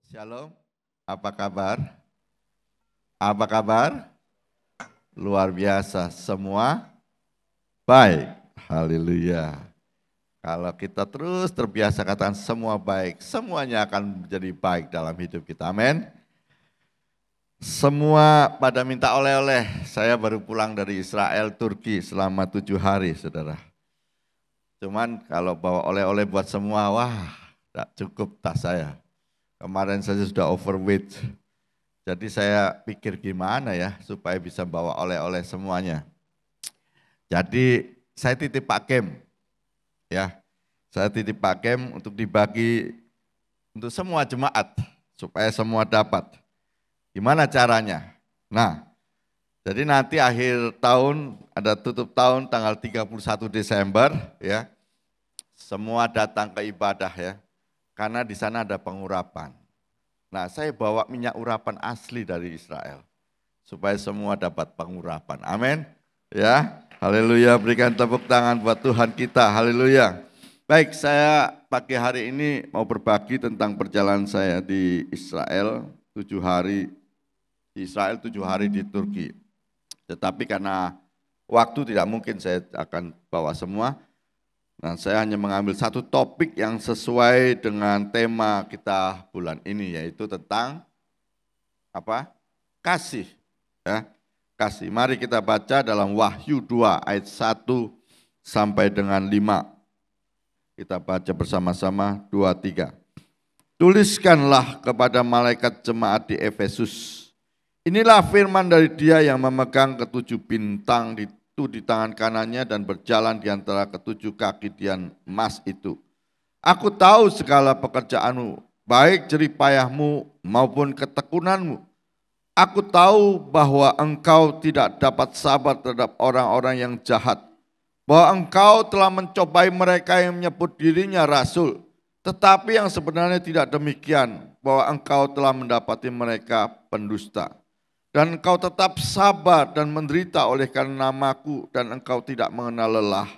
Shalom, apa kabar? Apa kabar? Luar biasa, semua baik. Haleluya. Kalau kita terus terbiasa katakan semua baik, semuanya akan menjadi baik dalam hidup kita. Amin. Semua pada minta oleh-oleh. Saya baru pulang dari Israel, Turki selama 7 hari, saudara. Cuman kalau bawa oleh-oleh buat semua, wah, tidak cukup tas saya. Kemarin saja sudah overweight. Jadi saya pikir gimana ya supaya bisa bawa oleh-oleh semuanya. Jadi saya titip Pak Kem, ya. Saya titip Pak Kem untuk dibagi untuk semua jemaat supaya semua dapat. Gimana caranya? Nah, jadi nanti akhir tahun ada tutup tahun tanggal 31 Desember ya. Semua datang ke ibadah ya. Karena di sana ada pengurapan. Nah, saya bawa minyak urapan asli dari Israel supaya semua dapat pengurapan. Amin. Ya, haleluya, berikan tepuk tangan buat Tuhan kita. Haleluya. Baik, saya pagi hari ini mau berbagi tentang perjalanan saya di Israel 7 hari di Israel, 7 hari di Turki. Tetapi karena waktu tidak mungkin saya akan bawa semua. Nah, saya hanya mengambil satu topik yang sesuai dengan tema kita bulan ini, yaitu tentang apa? Kasih. Ya, kasih. Mari kita baca dalam Wahyu 2 ayat 1 sampai dengan 5. Kita baca bersama-sama 2, 3. Tuliskanlah kepada malaikat jemaat di Efesus. Inilah firman dari Dia yang memegang ketujuh bintang itu di tangan kanannya dan berjalan di antara ketujuh kaki tiang emas itu. Aku tahu segala pekerjaanmu, baik jerih payahmu maupun ketekunanmu. Aku tahu bahwa engkau tidak dapat sabar terhadap orang-orang yang jahat, bahwa engkau telah mencobai mereka yang menyebut dirinya rasul, tetapi yang sebenarnya tidak demikian, bahwa engkau telah mendapati mereka pendusta. Dan engkau tetap sabar dan menderita oleh karena namaku, dan engkau tidak mengenal lelah.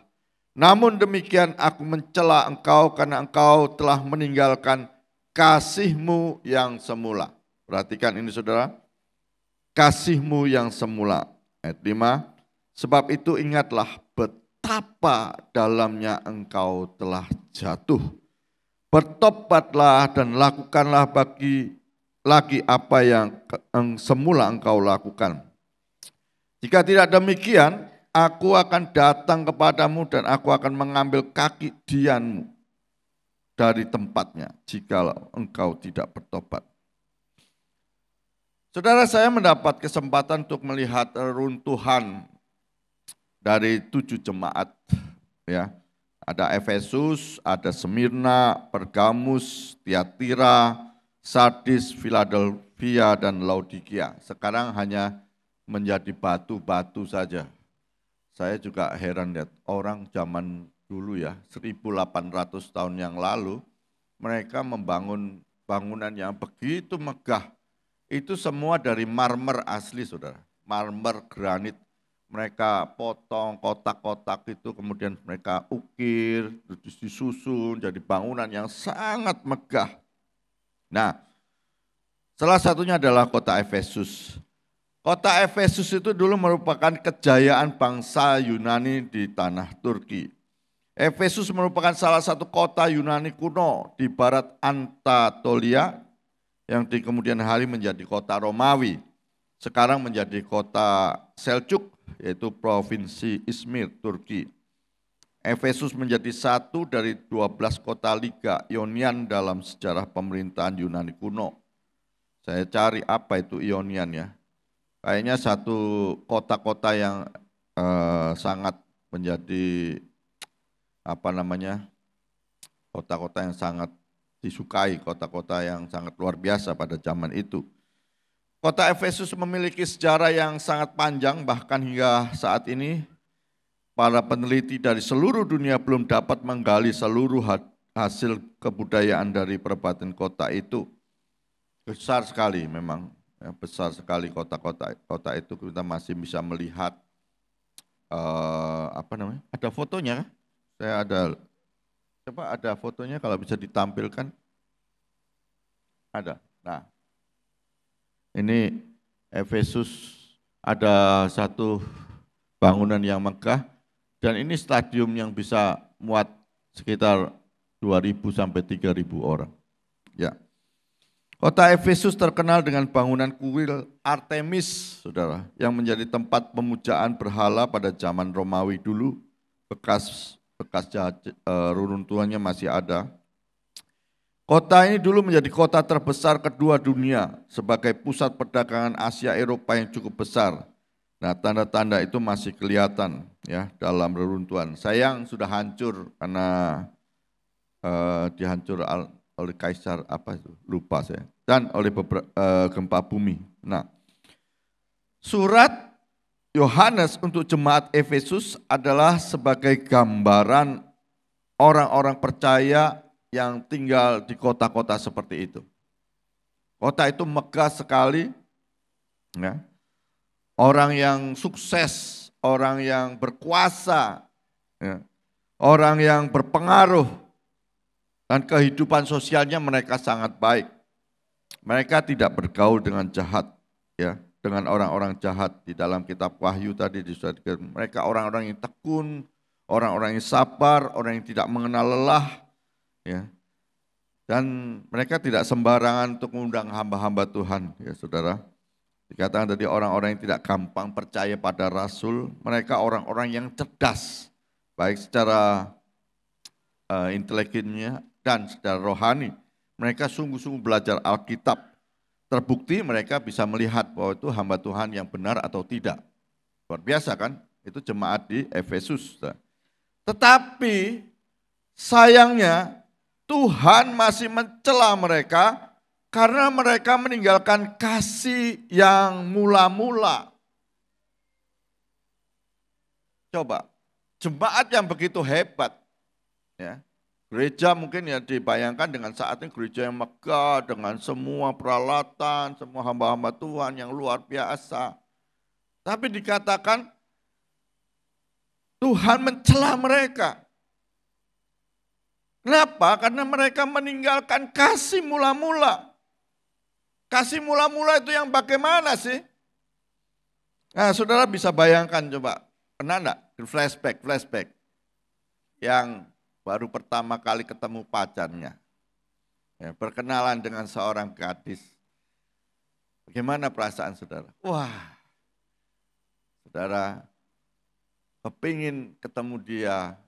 Namun demikian aku mencela engkau karena engkau telah meninggalkan kasihmu yang semula. Perhatikan ini saudara, kasihmu yang semula. Ayat 5, sebab itu ingatlah betapa dalamnya engkau telah jatuh. Bertobatlah dan lakukanlah lagi apa yang semula engkau lakukan. Jika tidak demikian, aku akan datang kepadamu dan aku akan mengambil kaki dianmu dari tempatnya jika engkau tidak bertobat. Saudara, saya mendapat kesempatan untuk melihat runtuhan dari 7 jemaat. Ya, ada Efesus, ada Smyrna, Pergamus, Tiatira, Sardis, Philadelphia, dan Laodikia. Sekarang hanya menjadi batu-batu saja. Saya juga heran lihat orang zaman dulu ya, 1800 tahun yang lalu, mereka membangun bangunan yang begitu megah. Itu semua dari marmer asli, saudara. Marmer granit. Mereka potong kotak-kotak itu, kemudian mereka ukir, terus disusun jadi bangunan yang sangat megah. Nah, salah satunya adalah kota Efesus. Kota Efesus itu dulu merupakan kejayaan bangsa Yunani di tanah Turki. Efesus merupakan salah satu kota Yunani kuno di barat Anatolia yang di kemudian hari menjadi kota Romawi. Sekarang menjadi kota Seljuk, yaitu provinsi Izmir, Turki. Efesus menjadi satu dari 12 kota Liga Ionian dalam sejarah pemerintahan Yunani kuno. Saya cari apa itu Ionian ya. Kayaknya satu kota-kota yang sangat menjadi kota-kota yang sangat disukai, kota-kota yang sangat luar biasa pada zaman itu. Kota Efesus memiliki sejarah yang sangat panjang, bahkan hingga saat ini para peneliti dari seluruh dunia belum dapat menggali seluruh hasil kebudayaan dari perabatan kota itu. Besar sekali memang, ya, besar sekali kota itu. Kita masih bisa melihat ada fotonya. Coba ada fotonya kalau bisa ditampilkan. Ada. Nah, ini Efesus ada satu bangunan yang megah dan ini stadium yang bisa muat sekitar 2.000 sampai 3.000 orang. Ya. Kota Efesus terkenal dengan bangunan kuil Artemis, saudara, yang menjadi tempat pemujaan berhala pada zaman Romawi dulu. Bekas reruntuhannya masih ada. Kota ini dulu menjadi kota terbesar kedua dunia sebagai pusat perdagangan Asia Eropa yang cukup besar. Nah, tanda-tanda itu masih kelihatan ya dalam reruntuhan. Sayang sudah hancur karena dihancur oleh kaisar apa itu lupa saya dan oleh gempa bumi. Nah, surat Yohanes untuk jemaat Efesus adalah sebagai gambaran orang-orang percaya yang tinggal di kota-kota seperti itu. Kota itu megah sekali, ya. Orang yang sukses, orang yang berkuasa, ya. Orang yang berpengaruh, dan kehidupan sosialnya mereka sangat baik. Mereka tidak bergaul dengan jahat, ya, dengan orang-orang jahat. Di dalam kitab Wahyu tadi disebutkan mereka orang-orang yang tekun, orang-orang yang sabar, orang yang tidak mengenal lelah, ya. Dan mereka tidak sembarangan untuk mengundang hamba-hamba Tuhan, ya saudara. Dikatakan tadi orang-orang yang tidak gampang percaya pada Rasul, mereka orang-orang yang cerdas, baik secara intelijennya dan secara rohani. Mereka sungguh-sungguh belajar Alkitab. Terbukti mereka bisa melihat bahwa itu hamba Tuhan yang benar atau tidak. Luar biasa kan? Itu jemaat di Efesus. Tetapi sayangnya Tuhan masih mencela mereka karena mereka meninggalkan kasih yang mula-mula. Coba, jemaat yang begitu hebat, ya, gereja mungkin ya dibayangkan dengan saat ini gereja yang megah dengan semua peralatan, semua hamba-hamba Tuhan yang luar biasa. Tapi dikatakan Tuhan mencela mereka. Kenapa? Karena mereka meninggalkan kasih mula-mula. Kasih mula-mula itu yang bagaimana sih? Nah, saudara bisa bayangkan coba, pernah enggak flashback yang baru pertama kali ketemu pacarnya, ya, berkenalan dengan seorang gadis. Bagaimana perasaan saudara? Wah, saudara kepingin ketemu dia,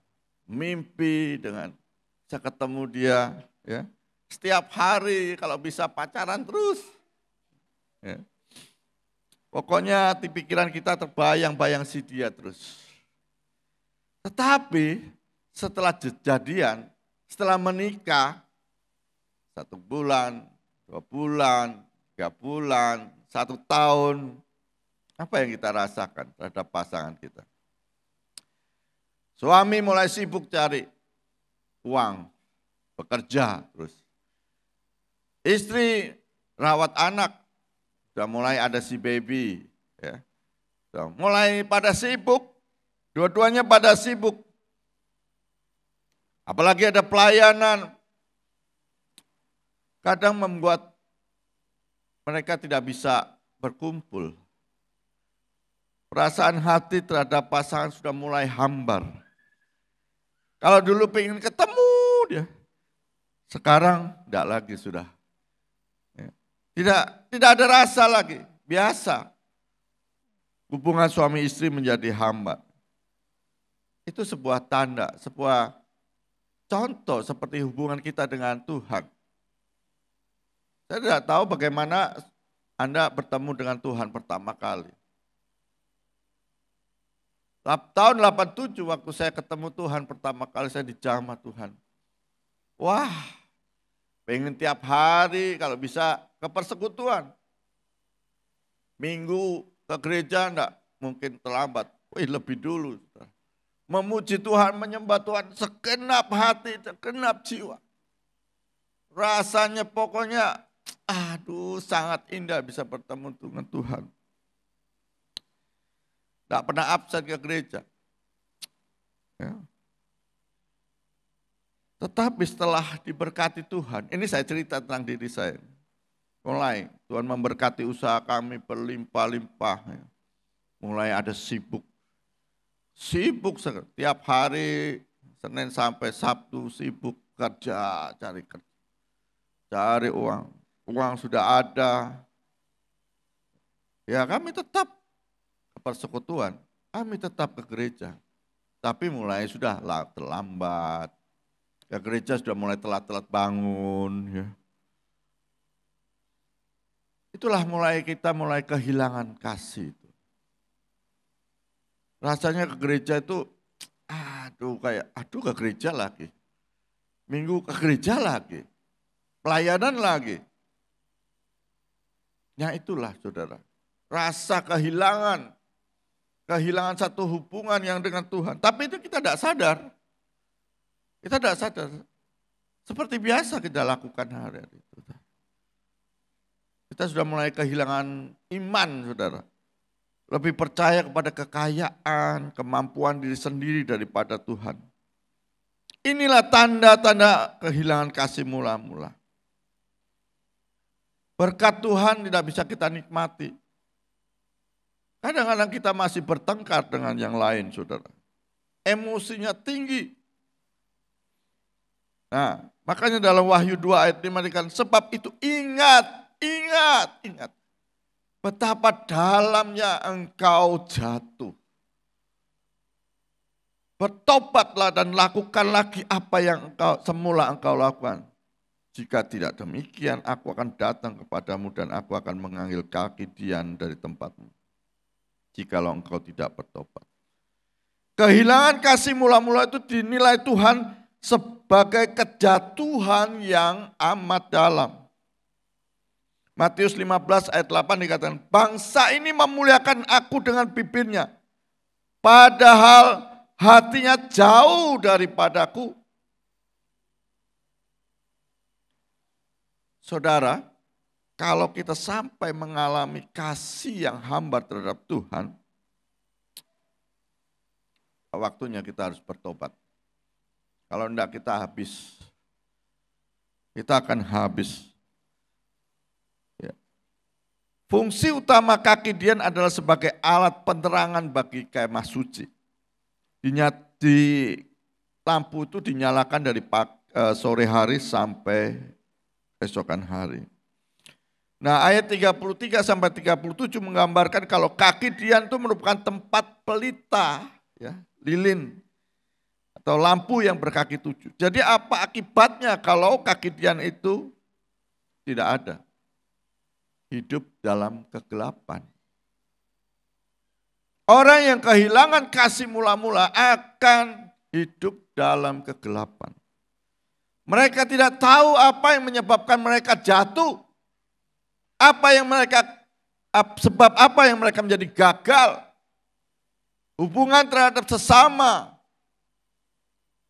mimpi dengan bisa ketemu dia, ya. Setiap hari kalau bisa pacaran terus. Ya. Pokoknya di pikiran kita terbayang-bayang si dia terus. Tetapi setelah kejadian, setelah menikah, 1 bulan, 2 bulan, 3 bulan, 1 tahun, apa yang kita rasakan terhadap pasangan kita? Suami mulai sibuk cari uang, bekerja terus. Istri rawat anak, sudah mulai ada si baby, ya. Sudah mulai pada sibuk, dua-duanya pada sibuk. Apalagi ada pelayanan, kadang membuat mereka tidak bisa berkumpul. Perasaan hati terhadap pasangan sudah mulai hambar. Kalau dulu pengen ketemu dia, sekarang tidak lagi sudah. Tidak ada rasa lagi, biasa. Hubungan suami istri menjadi hambar. Itu sebuah tanda, sebuah contoh seperti hubungan kita dengan Tuhan. Saya tidak tahu bagaimana Anda bertemu dengan Tuhan pertama kali. Tahun 87 waktu saya ketemu Tuhan pertama kali, saya dijamah Tuhan. Wah, pengen tiap hari kalau bisa ke persekutuan. Minggu ke gereja enggak mungkin terlambat. Wih, lebih dulu. Memuji Tuhan, menyembah Tuhan segenap hati, segenap jiwa. Rasanya pokoknya, aduh sangat indah bisa bertemu dengan Tuhan. Tidak pernah absen ke gereja. Ya. Tetapi setelah diberkati Tuhan, ini saya cerita tentang diri saya. Mulai Tuhan memberkati usaha kami berlimpah-limpah. Mulai ada sibuk. Sibuk setiap hari, Senin sampai Sabtu sibuk kerja, cari uang. Uang sudah ada. Ya kami tetap ke persekutuan, kami tetap ke gereja. Tapi mulai sudah terlambat. Ke gereja sudah mulai telat-telat bangun. Ya. Itulah kita mulai kehilangan kasih. Rasanya ke gereja itu, aduh ke gereja lagi. Minggu ke gereja lagi. Pelayanan lagi. Ya itulah saudara. Rasa kehilangan satu hubungan yang dengan Tuhan. Tapi itu kita tidak sadar. Kita tidak sadar. Seperti biasa kita lakukan hari-hari itu. Kita sudah mulai kehilangan iman saudara. Lebih percaya kepada kekayaan, kemampuan diri sendiri daripada Tuhan. Inilah tanda-tanda kehilangan kasih mula-mula. Berkat Tuhan tidak bisa kita nikmati. Kadang-kadang kita masih bertengkar dengan yang lain, saudara. Emosinya tinggi. Nah, makanya dalam Wahyu 2 ayat 5 dikatakan, sebab itu ingat. Betapa dalamnya engkau jatuh. Bertobatlah dan lakukan lagi apa yang semula engkau lakukan. Jika tidak demikian, aku akan datang kepadamu dan aku akan mengambil kaki Dian dari tempatmu. Jikalau engkau tidak bertobat. Kehilangan kasih mula-mula itu dinilai Tuhan sebagai kejatuhan yang amat dalam. Matius 15 ayat 8 dikatakan, bangsa ini memuliakan aku dengan bibirnya, padahal hatinya jauh daripadaku. Saudara, kalau kita sampai mengalami kasih yang hambar terhadap Tuhan, waktunya kita harus bertobat. Kalau tidak kita habis. Kita akan habis. Ya. Fungsi utama kaki Dian adalah sebagai alat penerangan bagi kemah suci. Di lampu itu dinyalakan dari sore hari sampai esokan hari. Nah, ayat 33 sampai 37 menggambarkan kalau kaki Dian itu merupakan tempat pelita, ya, lilin atau lampu yang berkaki 7. Jadi apa akibatnya kalau kaki Dian itu tidak ada? Hidup dalam kegelapan. Orang yang kehilangan kasih mula-mula akan hidup dalam kegelapan. Mereka tidak tahu apa yang menyebabkan mereka jatuh. Sebab apa yang mereka menjadi gagal. Hubungan terhadap sesama,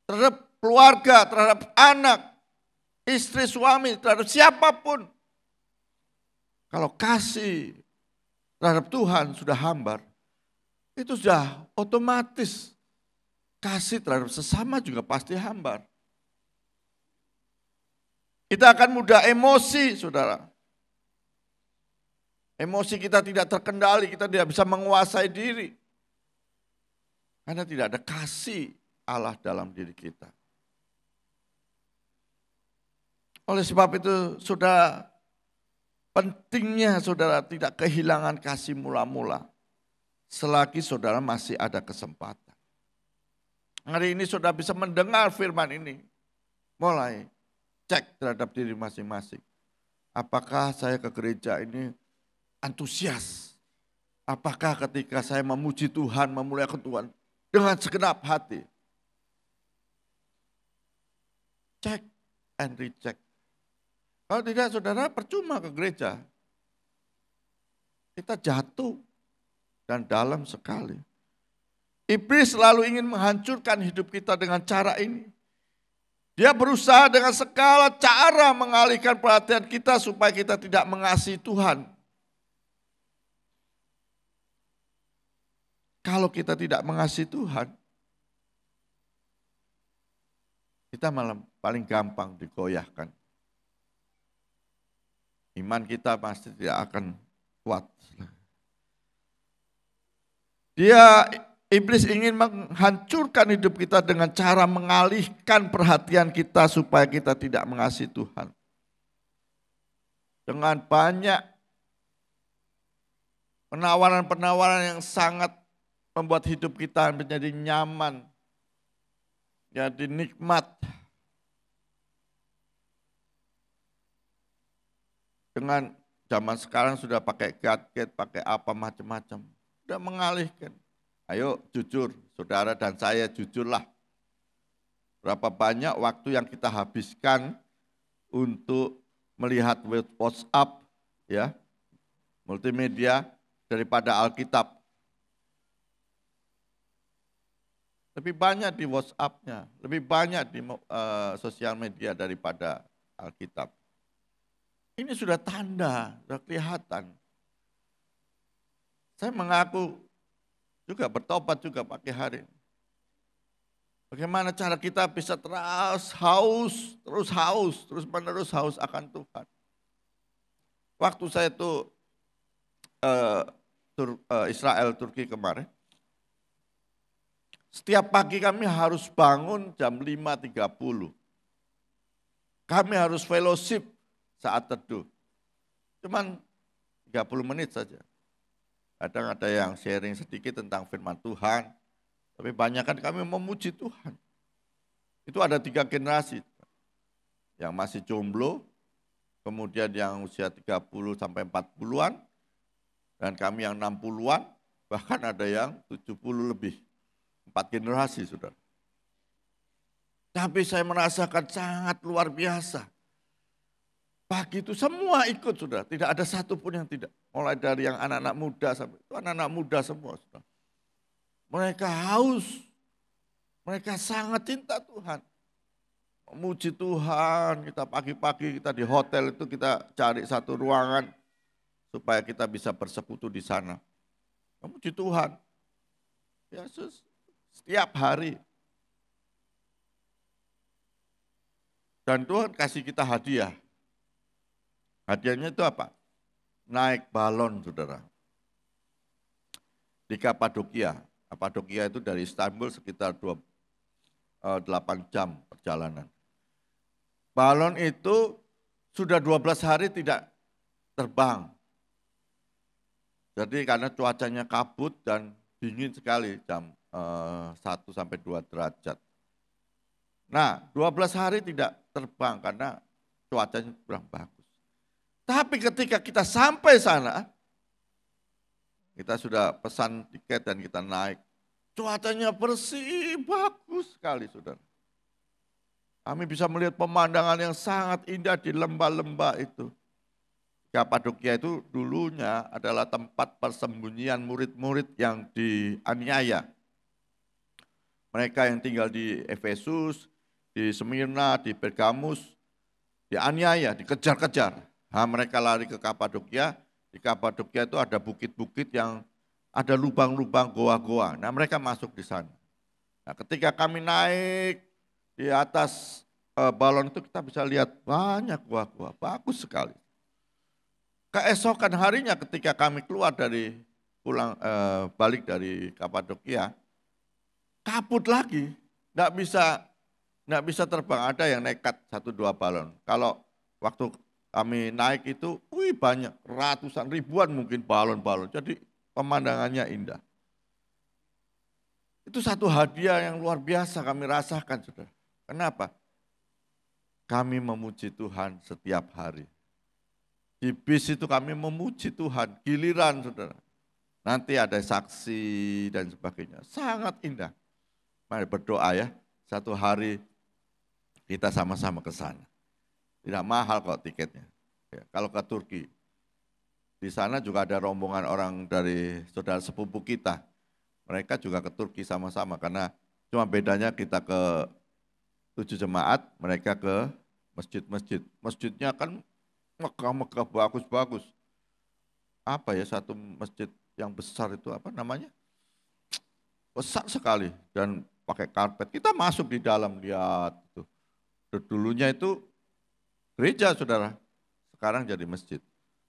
terhadap keluarga, terhadap anak, istri, suami, terhadap siapapun. Kalau kasih terhadap Tuhan sudah hambar, itu sudah otomatis. Kasih terhadap sesama juga pasti hambar. Kita akan mudah emosi, saudara. Emosi kita tidak terkendali, kita tidak bisa menguasai diri. Karena tidak ada kasih Allah dalam diri kita. Oleh sebab itu, saudara, pentingnya saudara tidak kehilangan kasih mula-mula. Selagi saudara masih ada kesempatan. Hari ini saudara bisa mendengar firman ini. Mulai cek terhadap diri masing-masing. Apakah saya ke gereja ini antusias? Apakah ketika saya memuji Tuhan, memuliakan Tuhan dengan segenap hati? Cek and recheck. Kalau tidak, saudara, percuma ke gereja. Kita jatuh dan dalam sekali. Iblis selalu ingin menghancurkan hidup kita dengan cara ini. Dia berusaha dengan segala cara mengalihkan perhatian kita supaya kita tidak mengasihi Tuhan. Kalau kita tidak mengasihi Tuhan, kita malah paling gampang digoyahkan. iman kita pasti tidak akan kuat. Iblis ingin menghancurkan hidup kita dengan cara mengalihkan perhatian kita supaya kita tidak mengasihi Tuhan. Dengan banyak penawaran-penawaran yang sangat membuat hidup kita menjadi nyaman, jadi nikmat. Dengan zaman sekarang sudah pakai gadget, pakai apa macam-macam. Sudah mengalihkan. Ayo jujur, saudara dan saya jujurlah. Berapa banyak waktu yang kita habiskan untuk melihat WhatsApp, ya, multimedia daripada Alkitab. Lebih banyak di WhatsApp-nya, lebih banyak di sosial media daripada Alkitab. Ini sudah tanda, sudah kelihatan. Saya mengaku juga bertobat juga pagi hari. Bagaimana cara kita bisa terus menerus haus akan Tuhan. Waktu saya itu Israel, Turki kemarin, setiap pagi kami harus bangun jam 5.30. Kami harus fellowship saat teduh. Cuman 30 menit saja. Kadang ada yang sharing sedikit tentang firman Tuhan. Tapi banyak kan kami memuji Tuhan. Itu ada 3 generasi. Yang masih jomblo, kemudian yang usia 30 sampai 40-an, dan kami yang 60-an, bahkan ada yang 70 lebih. 4 generasi, saudara. Tapi saya merasakan sangat luar biasa. Pagi itu semua ikut, sudah. Tidak ada satupun yang tidak. Mulai dari yang anak-anak muda sampai itu anak-anak muda semua, sudah. Mereka haus. Mereka sangat cinta Tuhan. Memuji Tuhan, kita pagi-pagi kita di hotel itu kita cari satu ruangan supaya kita bisa bersekutu di sana. Memuji Tuhan. Ya, setiap hari. Dan Tuhan kasih kita hadiah. Hadiahnya itu apa? Naik balon, saudara. Di Kapadokia. Kapadokia itu dari Istanbul sekitar 8 jam perjalanan. Balon itu sudah 12 hari tidak terbang. Jadi karena cuacanya kabut dan dingin sekali jam 1 sampai 2 derajat. Nah, 12 hari tidak terbang karena cuacanya kurang bagus. Tapi ketika kita sampai sana, kita sudah pesan tiket dan kita naik. Cuacanya bersih, bagus sekali, saudara. Kami bisa melihat pemandangan yang sangat indah di lembah-lembah itu. Kapadokia itu dulunya adalah tempat persembunyian murid-murid yang dianiaya. Mereka yang tinggal di Efesus, di Smyrna, di Pergamus, dianiaya, dikejar-kejar. Mereka lari ke Kapadokia. Di Kapadokia itu ada bukit-bukit yang ada lubang-lubang goa-goa. Nah, mereka masuk di sana. Nah, ketika kami naik di atas balon itu kita bisa lihat banyak goa-goa, bagus sekali. Keesokan harinya ketika kami keluar dari balik dari Kapadokia, kabut lagi, nggak bisa terbang. Ada yang nekat 1-2 balon. Kalau waktu kami naik itu, banyak, ratusan, ribuan mungkin balon-balon. Jadi pemandangannya indah. Itu satu hadiah yang luar biasa kami rasakan, saudara. Kenapa? Kami memuji Tuhan setiap hari. Di bis itu kami memuji Tuhan, giliran, saudara. Nanti ada saksi dan sebagainya. Sangat indah. Mari berdoa ya, satu hari kita sama-sama ke sana. Tidak mahal kok tiketnya. Ya, kalau ke Turki, di sana juga ada rombongan orang dari saudara sepupu kita. Mereka juga ke Turki sama-sama karena cuma bedanya kita ke 7 jemaat, mereka ke masjid-masjid. Masjidnya kan megah-megah, bagus-bagus. Apa ya satu masjid yang besar itu apa namanya? Besar sekali dan pakai karpet. Kita masuk di dalam lihat itu. Dulunya itu gereja, saudara, sekarang jadi masjid.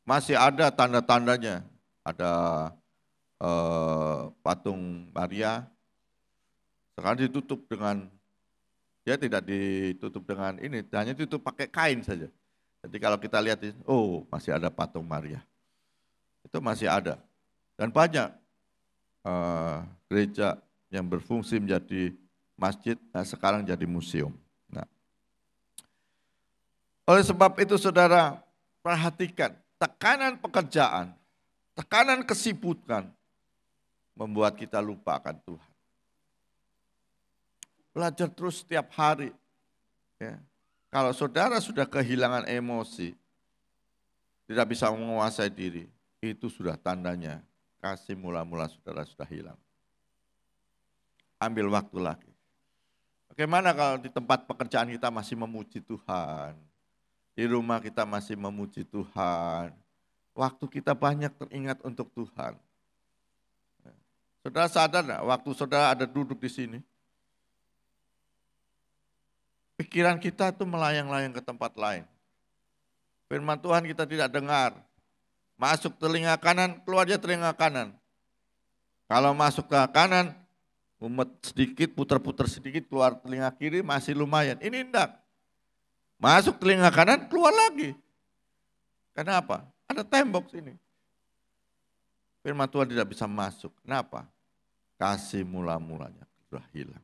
Masih ada tanda-tandanya. Ada patung Maria, sekarang ditutup dengan, dia tidak ditutup dengan ini, hanya ditutup pakai kain saja. Jadi kalau kita lihat, oh masih ada patung Maria. Itu masih ada. Dan banyak gereja yang berfungsi menjadi masjid, nah sekarang jadi museum. Nah, oleh sebab itu saudara, perhatikan tekanan pekerjaan, tekanan kesibukan membuat kita lupa akan Tuhan. Belajar terus setiap hari. Ya. Kalau saudara sudah kehilangan emosi, tidak bisa menguasai diri, itu sudah tandanya kasih mula-mula saudara sudah hilang. Ambil waktu lagi. Bagaimana kalau di tempat pekerjaan kita masih memuji Tuhan, di rumah kita masih memuji Tuhan, waktu kita banyak teringat untuk Tuhan. Saudara sadar nggak, waktu saudara ada duduk di sini, pikiran kita itu melayang-layang ke tempat lain. Firman Tuhan kita tidak dengar. Masuk telinga kanan, keluarnya telinga kanan. Kalau masuk ke kanan, mumet sedikit, putar-putar sedikit, keluar telinga kiri, masih lumayan. Ini enggak. Masuk telinga kanan, keluar lagi. Kenapa? Ada tembok sini. Firman Tuhan tidak bisa masuk. Kenapa? Kasih mula-mulanya sudah hilang.